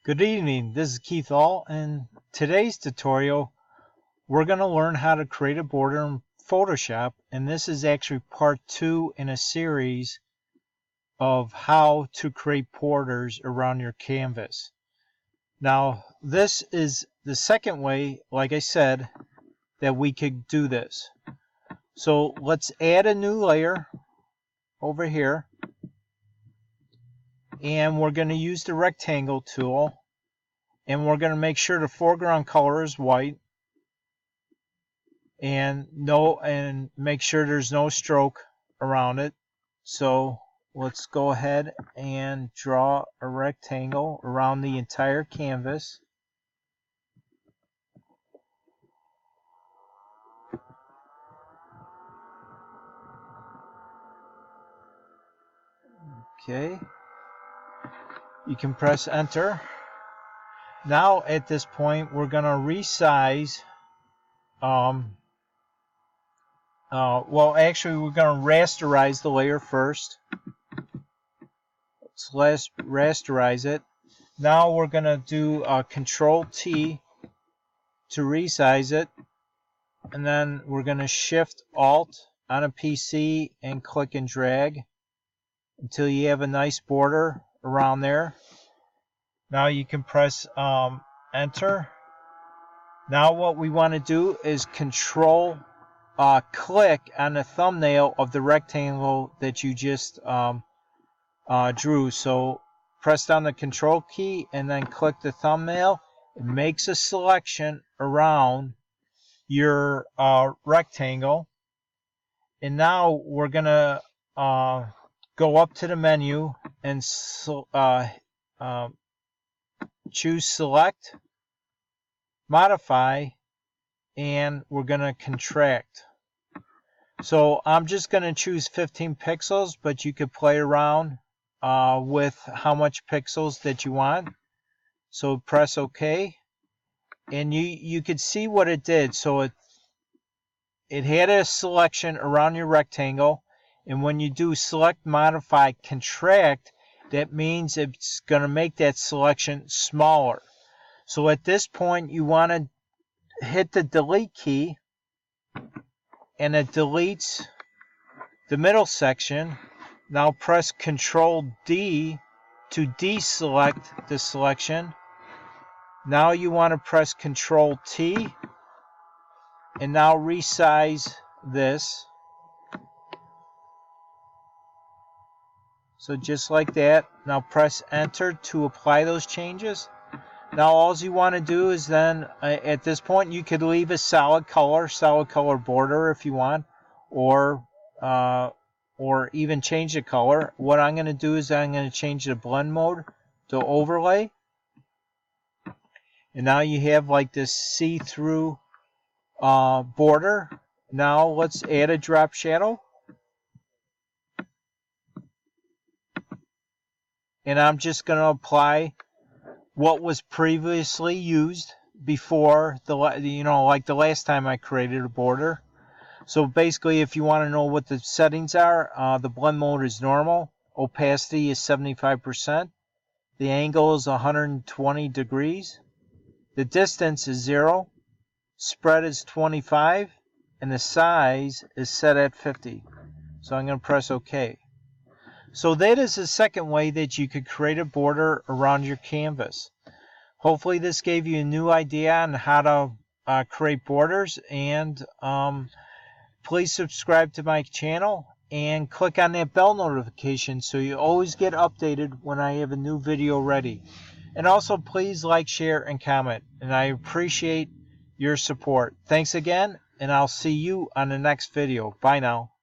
Good evening, this is Keith All, and today's tutorial we're going to learn how to create a border in Photoshop, and this is actually part 2 in a series of how to create borders around your canvas. Now this is the second way, like I said, that we could do this. So let's add a new layer over here, and we're going to use the rectangle tool. And we're going to make sure the foreground color is white, and make sure there's no stroke around it. So let's go ahead and draw a rectangle around the entire canvas. Okay, you can press enter. Now at this point we're going to resize. Well, actually we're going to rasterize the layer first. Let's rasterize it. Now we're going to do Control T to resize it, and then we're going to Shift Alt on a PC and click and drag until you have a nice border around there. Now you can press enter. Now what we want to do is Control click on the thumbnail of the rectangle that you just drew. So press down the Control key and then click the thumbnail. It makes a selection around your rectangle. And now we're going to go up to the menu and choose Select, Modify, and we're going to contract. So I'm just going to choose 15 pixels, but you could play around with how much pixels that you want. So press OK, and you could see what it did. So it had a selection around your rectangle, and when you do Select, Modify, Contract, that means it's going to make that selection smaller. So at this point you want to hit the delete key, and it deletes the middle section. Now press Control D to deselect the selection. Now you want to press Control T and now resize this. So just like that. Now press enter to apply those changes. Now all you want to do is then at this point you could leave a solid color border if you want, or even change the color. What I'm going to do is I'm going to change the blend mode to overlay, and now you have like this see-through border. Now let's add a drop shadow, and I'm just going to apply what was previously used before like the last time I created a border. So basically, if you want to know what the settings are, the blend mode is normal, opacity is 75%, the angle is 120 degrees, the distance is 0, spread is 25, and the size is set at 50. So I'm going to press OK. So that is the second way that you could create a border around your canvas. Hopefully this gave you a new idea on how to create borders, and please subscribe to my channel and click on that bell notification so you always get updated when I have a new video ready. And also please like, share, and comment, and I appreciate your support. Thanks again, and I'll see you on the next video. Bye now.